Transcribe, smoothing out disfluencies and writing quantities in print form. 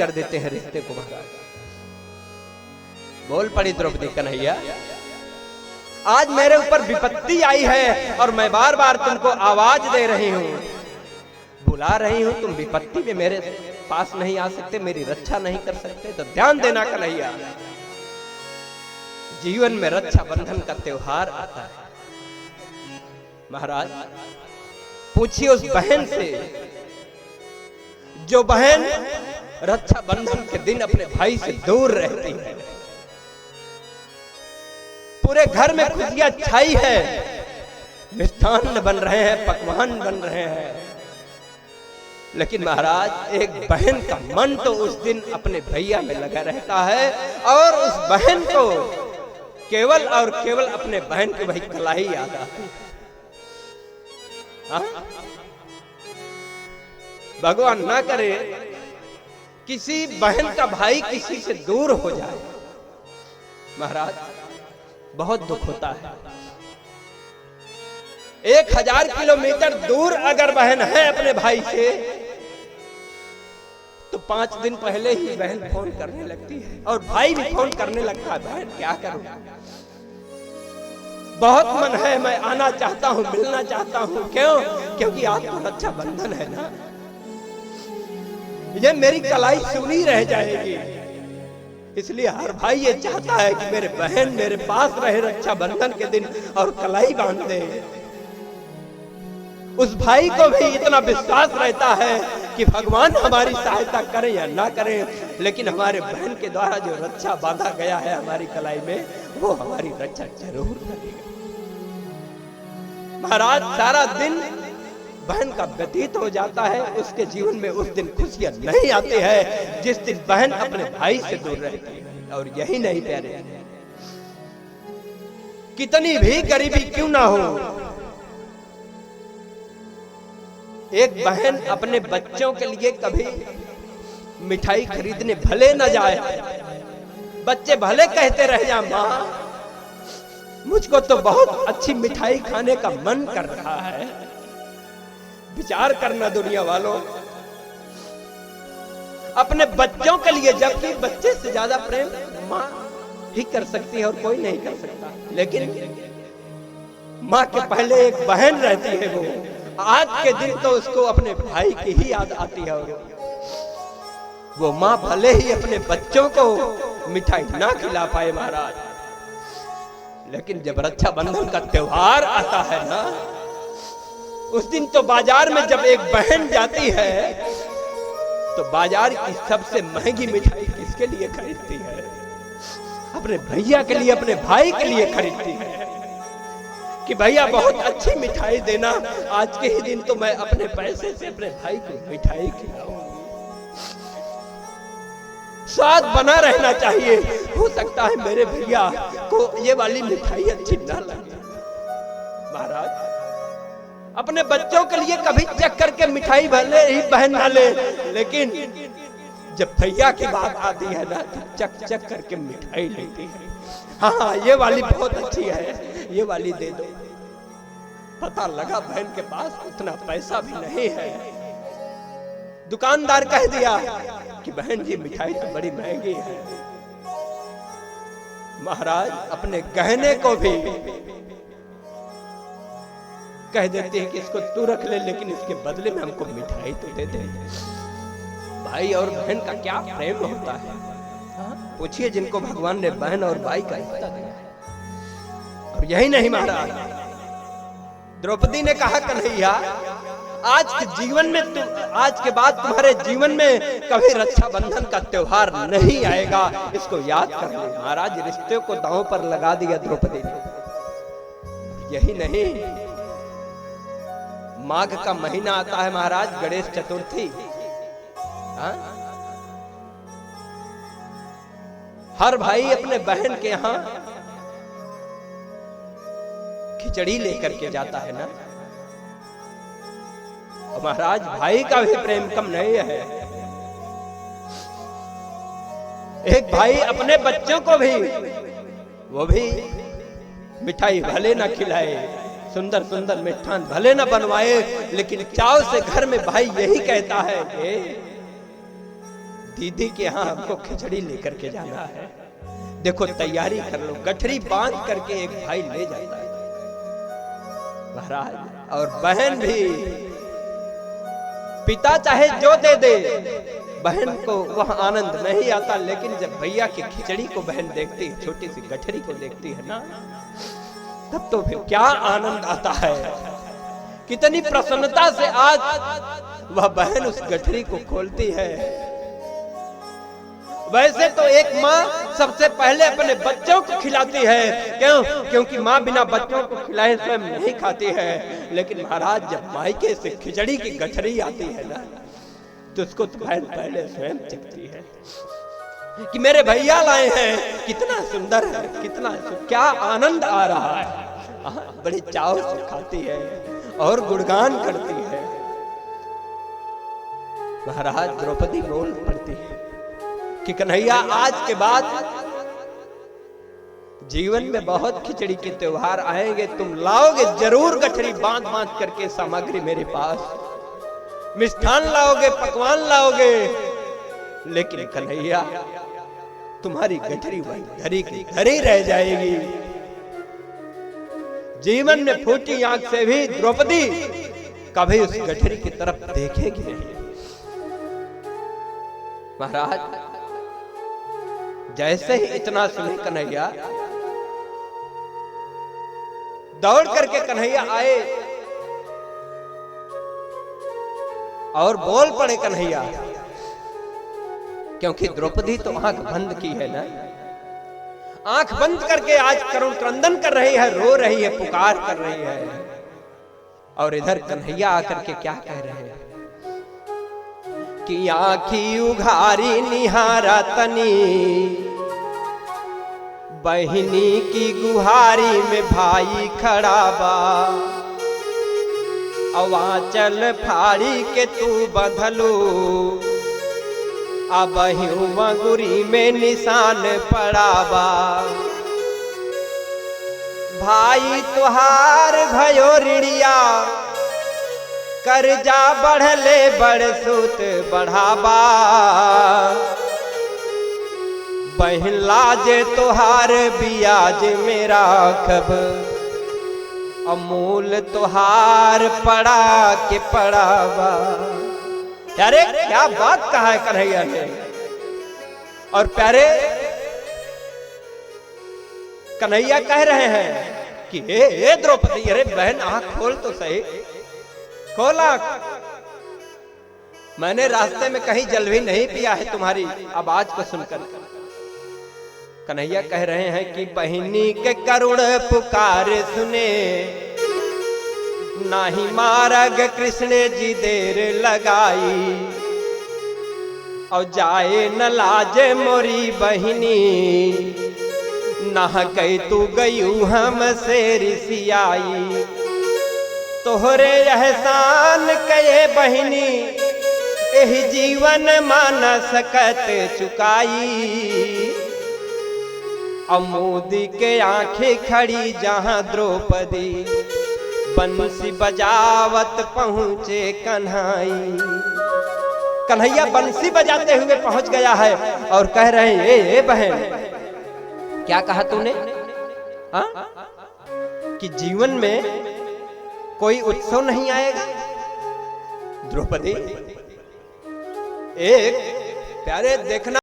कर देते हैं रिश्ते को महाराज। बोल पड़ी द्रौपदी, कन्हैया आज मेरे ऊपर विपत्ति आई है और मैं बार बार तुमको आवाज दे रही हूं, बुला रही हूं, तुम विपत्ति में मेरे पास नहीं आ सकते, मेरी रक्षा नहीं कर सकते। तो ध्यान देना कन्हैया, जीवन में रक्षा बंधन का त्योहार आता है महाराज। पूछिए उस बहन से जो बहन रक्षा बंधन के दिन अपने भाई से दूर रहती है। पूरे घर में खुशियां छाई है, मिष्ठान्न बन रहे हैं, पकवान बन रहे हैं, लेकिन महाराज एक बहन का मन तो उस दिन अपने भैया में लगा रहता है और उस बहन को केवल और केवल अपने बहन की वही कलाई याद आती है। भगवान ना करे किसी बहन का भाई किसी से दूर हो जाए, महाराज बहुत दुख होता है। 1000 किलोमीटर दूर अगर बहन है अपने भाई से तो 5 दिन पहले ही बहन फोन करने लगती है और भाई भी फोन करने लगता है, बहन क्या करूं, बहुत मन है, मैं आना चाहता हूं, मिलना चाहता हूं। क्यों? क्योंकि आज तो रक्षा बंधन है ना, ये मेरी कलाई सुनी रह जाएगी। इसलिए हर भाई ये चाहता है कि मेरे बहन मेरे पास रहे रक्षा बंधन के दिन और कलाई बांध दे। उस भाई को भी इतना विश्वास रहता है कि भगवान हमारी सहायता करें या ना करें, लेकिन हमारे बहन के द्वारा जो रक्षा बांधा गया है हमारी कलाई में, वो हमारी रक्षा जरूर करेगा। महाराज सारा दिन बहन का व्यतीत हो जाता है, उसके जीवन में उस दिन खुशियां नहीं आती है जिस दिन बहन अपने भाई से दूर रहती है। और यही नहीं प्यारे, कितनी भी गरीबी क्यों ना हो, एक बहन अपने बच्चों के लिए कभी मिठाई खरीदने भले न जाए, बच्चे भले कहते रह जा मां मुझको तो बहुत अच्छी मिठाई खाने का मन कर रहा है। विचार करना दुनिया वालों, अपने बच्चों के लिए, जबकि बच्चे से ज्यादा प्रेम मां ही कर सकती है और कोई नहीं कर सकता, लेकिन मां के पहले एक बहन रहती है। वो आज के दिन तो उसको अपने भाई की ही याद आती है और वो मां भले ही अपने बच्चों को मिठाई ना खिला पाए महाराज, लेकिन जब रक्षा बंधन का त्योहार आता है ना, उस दिन तो बाजार में जब एक बहन जाती है तो बाजार की सबसे महंगी मिठाई किसके लिए खरीदती है? अपने भैया के लिए, अपने भाई के लिए खरीदती है कि भैया बहुत अच्छी मिठाई देना, आज के ही दिन तो मैं अपने पैसे से अपने भाई को मिठाई खिलाऊंगी। स्वाद बना रहना चाहिए, हो सकता है मेरे भैया को ये वाली मिठाई अच्छी ना लगे। महाराज अपने बच्चों के लिए कभी चेक करके मिठाई भले ही बहन ना ले, लेकिन जब भैया की बात आती है ना तो चक चक करके मिठाई लेती है। हाँ ये वाली बहुत अच्छी है, ये वाली दे दो। पता लगा बहन के पास उतना पैसा भी नहीं है, दुकानदार कह दिया कि बहन जी मिठाई तो बड़ी महंगी है। महाराज अपने गहने को भी कह देते हैं कि इसको तू रख ले, लेकिन इसके बदले में हमको मिठाई तो दे दे। भाई और बहन का क्या प्रेम होता है, पूछिए जिनको भगवान ने बहन और भाई का रिश्ता दिया। और यही नहीं महाराज, द्रौपदी ने कहा कन्हैया आज के जीवन में आज के बाद तुम्हारे जीवन में कभी रक्षा बंधन का त्योहार नहीं आएगा, इसको याद कर लो। महाराज रिश्ते को दांव पर लगा दिया द्रौपदी ने। यही नहीं, माघ का महीना आता है महाराज, गणेश चतुर्थी। हर भाई अपने बहन के यहां खिचड़ी लेकर के जाता है ना, और महाराज भाई का भी प्रेम कम नहीं है। एक भाई अपने बच्चों को भी, वो भी मिठाई भले ना खिलाए, सुंदर सुंदर मिष्ठान भले ना बनवाए, लेकिन चाव से घर में भाई यही कहता है कि दीदी के यहाँ हमको खिचड़ी लेकर के जाना है, देखो तैयारी कर लो। गठरी बांध करके एक भाई ले जाता है महाराज, और बहन भी, पिता चाहे जो दे दे, बहन को वह आनंद नहीं आता। लेकिन जब भैया की खिचड़ी को बहन देखती है, छोटी सी गठरी को देखती है ना, तब तो फिर क्या आनंद आता है। कितनी प्रसन्नता से आज वह बहन उस गठरी को खोलती है। वैसे तो एक माँ सबसे पहले अपने बच्चों को खिलाती है, क्यों? क्योंकि माँ बिना बच्चों को खिलाए स्वयं नहीं खाती है। लेकिन महाराज जब मायके से खिचड़ी की गठरी आती है ना, तो उसको तो बहन पहले स्वयं चखती है कि मेरे भैया लाए हैं, कितना सुंदर है, कितना क्या आनंद आ रहा है। बड़ी चाव से खाती है और गुणगान करती है। महाराज द्रौपदी बोल पड़ती है कि कन्हैया आज के बाद जीवन में बहुत खिचड़ी के त्योहार आएंगे, तुम लाओगे जरूर गठरी बांध बांध करके सामग्री मेरे पास, मिष्ठान लाओगे, पकवान लाओगे। लेकिन कन्हैया तुम्हारी गठरी वही धरी की धरी रह जाएगी। जीवन में फूटी आंख से भी द्रौपदी कभी उस गठरी की तरफ देखेगी नहीं। महाराज जैसे ही इतना सुने कन्हैया, दौड़ करके कन्हैया आए और बोल पड़े कन्हैया, क्योंकि द्रौपदी तो आंख बंद की है ना, आंख बंद करके आज करुण क्रंदन कर रही है, रो रही है, पुकार कर रही है। और इधर कन्हैया आकर के क्या कह रहे हैं कि आंखी उघारी निहारा तनी, बहिनी की गुहारी में भाई खड़ा बा, अवाचल फाड़ी के तू बंधलू, अब मंगुरी में निशान पड़ा बा, भाई तुहार भयो ऋणिया, कर्जा बढ़ले बड़सूत बढ़ावा, बहन लाज तुहार बियाज मेरा खब, अमूल तुहार पड़ा के पड़ावा। अरे क्या बात कहा है कन्हैया ने। और प्यारे कन्हैया कह रहे हैं कि हे द्रौपदी, अरे बहन आंख खोल तो सही, खोला। मैंने रास्ते में कहीं जल भी नहीं पिया है तुम्हारी आवाज को सुनकर। कन्हैया कह रहे हैं कि बहिनी के करुण पुकार सुने, नाही मारग कृष्ण जी देर लगाई, और जाए न लाजे मोरी बहिनी, नह गई तू गयू हम से रिसियाई, तोहरे एहसान कहे बहिनी, एही जीवन मान सकत चुकाई, अमोदी के आंखें खड़ी जहां द्रौपदी, बंसी बजावत पहुंचे कन्हई। कन्हैया बंसी बजाते हुए पहुंच गया है और कह रहे हैं ए बहन, क्या कहा तूने? कि जीवन में कोई उत्सव नहीं आएगा? द्रौपदी एक प्यारे देखना,